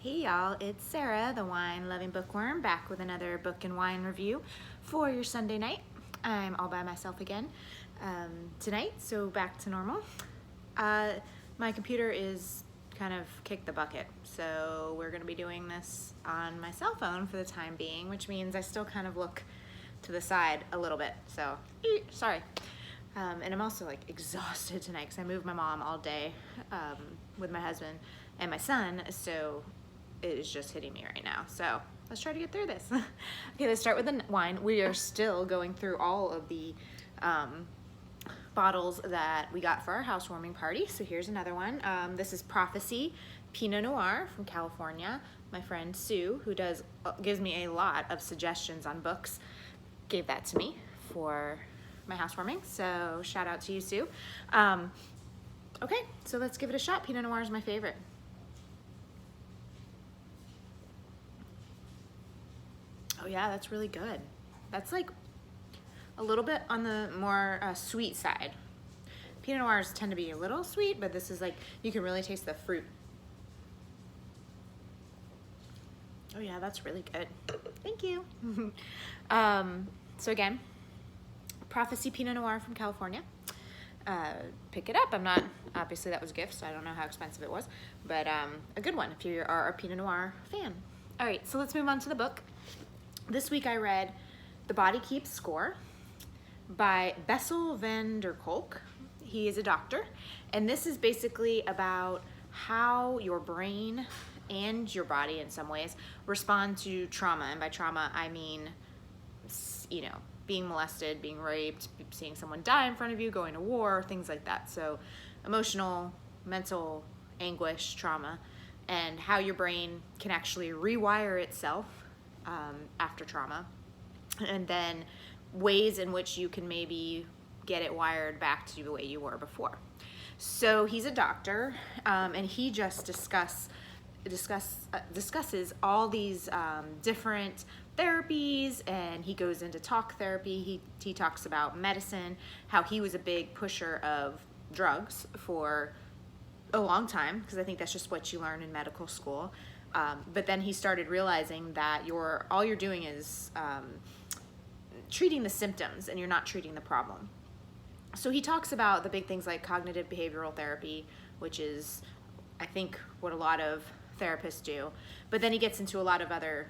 Hey y'all, it's Sarah, the wine-loving bookworm, back with another book and wine review for your Sunday night. I'm all by myself again tonight, so back to normal. My computer is kind of kicked the bucket, so we're going to be doing this on my cell phone for the time being, which means I still kind of look to the side a little bit, so sorry. And I'm also like exhausted tonight because I moved my mom all day with my husband and my son, so it is just hitting me right now. So let's try to get through this. Okay, let's start with the wine. We are still going through all of the bottles that we got for our housewarming party. So here's another one. This is Prophecy Pinot Noir from California. My friend Sue, who gives me a lot of suggestions on books, gave that to me for my housewarming. So shout out to you, Sue. Okay, so let's give it a shot. Pinot Noir is my favorite. Oh yeah, that's really good. That's like a little bit on the more sweet side. Pinot Noirs tend to be a little sweet, but this is like, you can really taste the fruit. Oh yeah, that's really good. Thank you. So again, Prophecy Pinot Noir from California. Pick it up. Obviously that was a gift, so I don't know how expensive it was, but a good one if you are a Pinot Noir fan. All right, so let's move on to the book. This week I read The Body Keeps Score by Bessel van der Kolk. He is a doctor, and this is basically about how your brain and your body in some ways respond to trauma. And by trauma, I mean, you know, being molested, being raped, seeing someone die in front of you, going to war, things like that. So emotional, mental anguish, trauma, and how your brain can actually rewire itself after trauma, and then ways in which you can maybe get it wired back to the way you were before. So he's a doctor, and he just discusses all these different therapies, and he goes into talk therapy. He talks about medicine, how he was a big pusher of drugs for a long time, because I think that's just what you learn in medical school. But then he started realizing that all you're doing is treating the symptoms, and you're not treating the problem. So he talks about the big things like cognitive behavioral therapy, which is, I think, what a lot of therapists do. But then he gets into a lot of other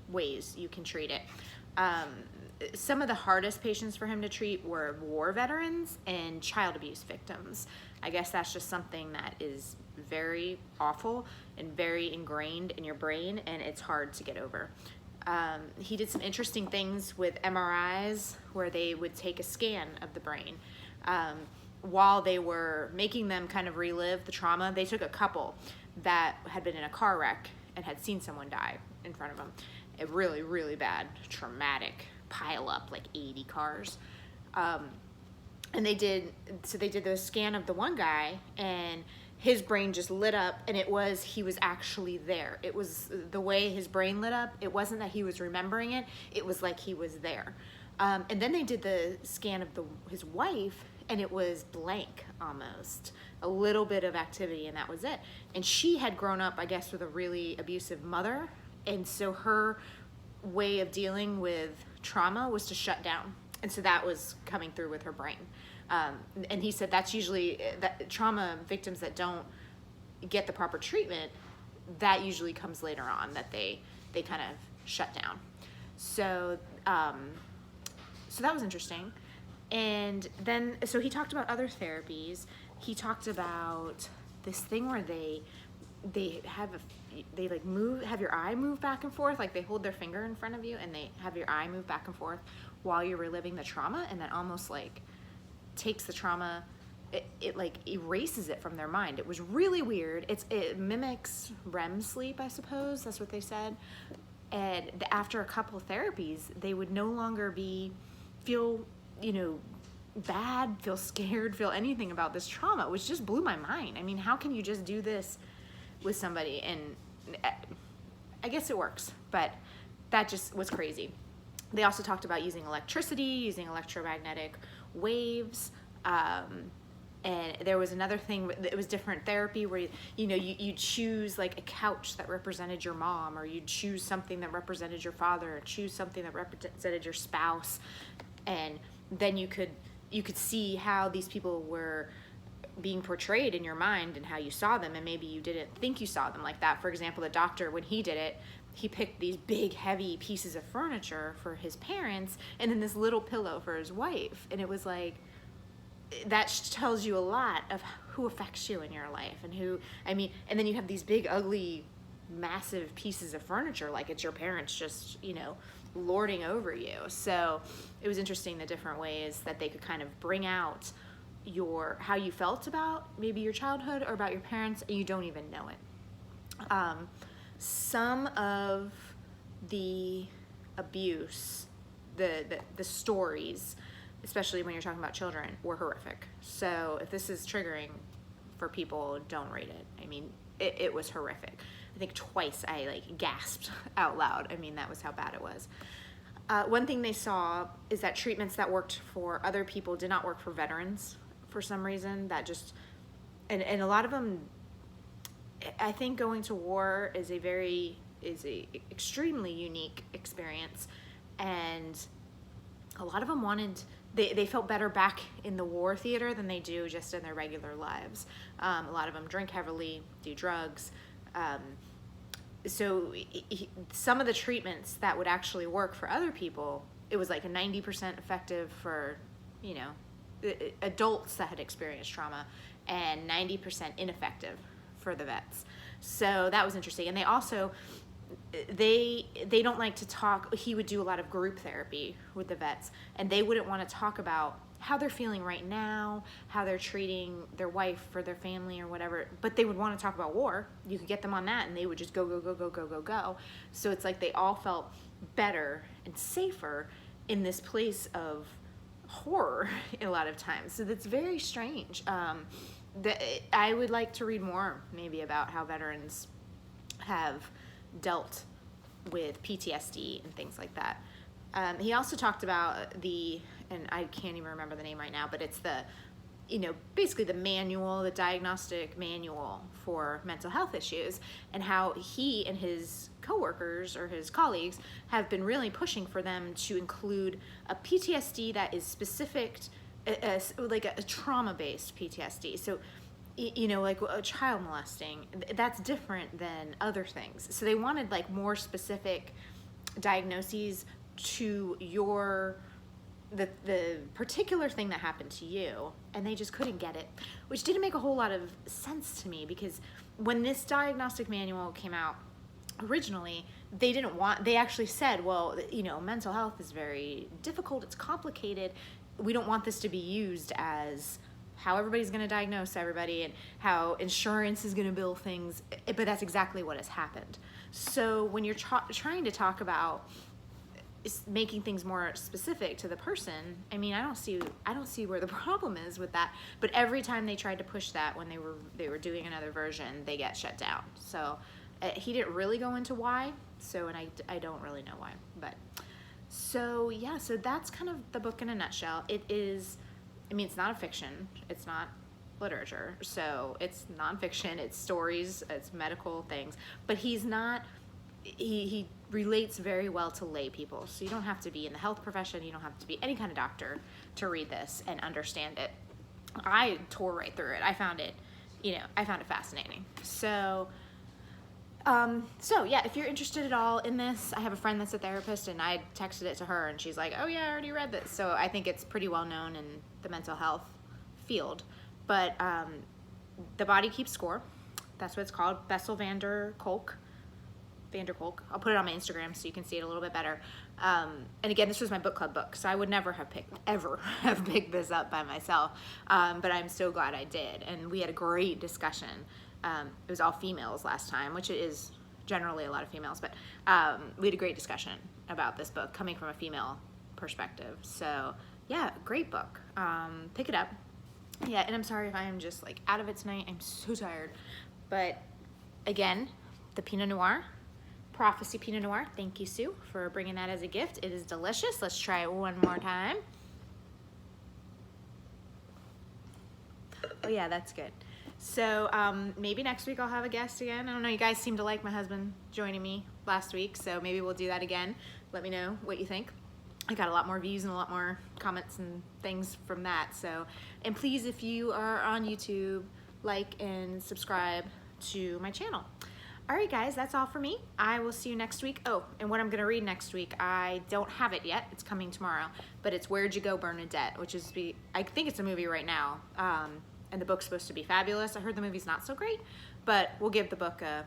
ways you can treat it. Some of the hardest patients for him to treat were war veterans and child abuse victims. I guess that's just something that is very awful and very ingrained in your brain, and it's hard to get over. He did some interesting things with MRIs where they would take a scan of the brain. While they were making them kind of relive the trauma, they took a couple that had been in a car wreck and had seen someone die in front of them. A really, really bad, traumatic pile up, like 80 cars. And they did the scan of the one guy, and his brain just lit up, and he was actually there. It was the way his brain lit up. It wasn't that he was remembering it. It was like he was there. And then they did the scan of his wife, and it was blank almost. A little bit of activity, and that was it. And she had grown up, I guess, with a really abusive mother, and so her way of dealing with trauma was to shut down. And so that was coming through with her brain. And he said that's usually that trauma victims that don't get the proper treatment, that usually comes later on, that they kind of shut down. So so that was interesting. And then so he talked about other therapies. He talked about this thing where they have your eye move back and forth, like they hold their finger in front of you and they have your eye move back and forth while you're reliving the trauma, and that almost like takes the trauma, it like erases it from their mind. It was really weird. It mimics REM sleep, I suppose, that's what they said. And after a couple of therapies, they would no longer feel bad, feel scared, feel anything about this trauma, which just blew my mind. I mean, how can you just do this with somebody? And I guess it works, but that just was crazy. They also talked about using electricity, using electromagnetic waves, And there was another thing, it was different therapy where, you choose like a couch that represented your mom, or you'd choose something that represented your father, or choose something that represented your spouse. And then you could see how these people were being portrayed in your mind and how you saw them, and maybe you didn't think you saw them like that. For example, the doctor, when he did it, he picked these big, heavy pieces of furniture for his parents and then this little pillow for his wife. And it was like, that tells you a lot of who affects you in your life, and and then you have these big, ugly, massive pieces of furniture, like it's your parents just, lording over you. So it was interesting, the different ways that they could kind of bring out how you felt about maybe your childhood or about your parents, and you don't even know it. Some of the abuse, the stories, especially when you're talking about children, were horrific. So if this is triggering for people, don't read it. I mean, it was horrific. I think twice I gasped out loud. I mean, that was how bad it was. One thing they saw is that treatments that worked for other people did not work for veterans for some reason. That just, and a lot of them, I think going to war is a extremely unique experience, and a lot of them they felt better back in the war theater than they do just in their regular lives. A lot of them drink heavily, do drugs. So some of the treatments that would actually work for other people, it was like a 90% effective for, adults that had experienced trauma, and 90% ineffective for the vets. So that was interesting. And they also, they don't like to talk. He would do a lot of group therapy with the vets, and they wouldn't want to talk about how they're feeling right now, how they're treating their wife or their family or whatever, but they would want to talk about war. You could get them on that and they would just go. So it's like they all felt better and safer in this place of horror a lot of times. So that's very strange. I would like to read more maybe about how veterans have dealt with PTSD and things like that. He also talked about and I can't even remember the name right now, but it's basically the diagnostic manual for mental health issues, and how he and his coworkers or his colleagues have been really pushing for them to include a PTSD that is specific, like a trauma-based PTSD. So, like a child molesting, that's different than other things. So they wanted like more specific diagnoses to the particular thing that happened to you, and they just couldn't get it, which didn't make a whole lot of sense to me, because when this diagnostic manual came out originally, they actually said, well, mental health is very difficult, it's complicated, we don't want this to be used as how everybody's going to diagnose everybody and how insurance is going to bill things, but that's exactly what has happened. So when you're trying to talk about making things more specific to the person, I mean, I don't see where the problem is with that. But every time they tried to push that when they were doing another version, they get shut down. So he didn't really go into why. So, and I don't really know why. But so yeah, so that's kind of the book in a nutshell. It is, I mean, it's not a fiction. It's not literature. So it's nonfiction. It's stories. It's medical things. But he's not. He relates very well to lay people. So you don't have to be in the health profession. You don't have to be any kind of doctor to read this and understand it. I tore right through it. I found it fascinating. So yeah, if you're interested at all in this, I have a friend that's a therapist, and I texted it to her, and she's like, oh yeah, I already read this. So I think it's pretty well known in the mental health field. But The Body Keeps Score, that's what it's called. Bessel van der Kolk. I'll put it on my Instagram so you can see it a little bit better. And again, this was my book club book, so I would never have picked this up by myself. But I'm so glad I did. And we had a great discussion. It was all females last time, which it is generally a lot of females, but we had a great discussion about this book coming from a female perspective. So yeah, great book. Pick it up. Yeah, and I'm sorry if I am just like out of it tonight. I'm so tired. But again, the Pinot Noir. Prophecy Pinot Noir. Thank you, Sue, for bringing that as a gift. It is delicious. Let's try it one more time. yeah, that's good. So maybe next week I'll have a guest again. I don't know, you guys seem to like my husband joining me last week, so maybe we'll do that again. Let me know what you think. I got a lot more views and a lot more comments and things from that. So, and please, if you are on YouTube, like and subscribe to my channel. All right, guys, that's all for me. I will see you next week. Oh, and what I'm going to read next week, I don't have it yet. It's coming tomorrow, but it's Where'd You Go, Bernadette, which is, I think it's a movie right now, and the book's supposed to be fabulous. I heard the movie's not so great, but we'll give the book a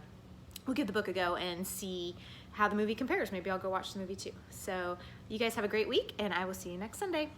go and see how the movie compares. Maybe I'll go watch the movie too. So you guys have a great week, and I will see you next Sunday.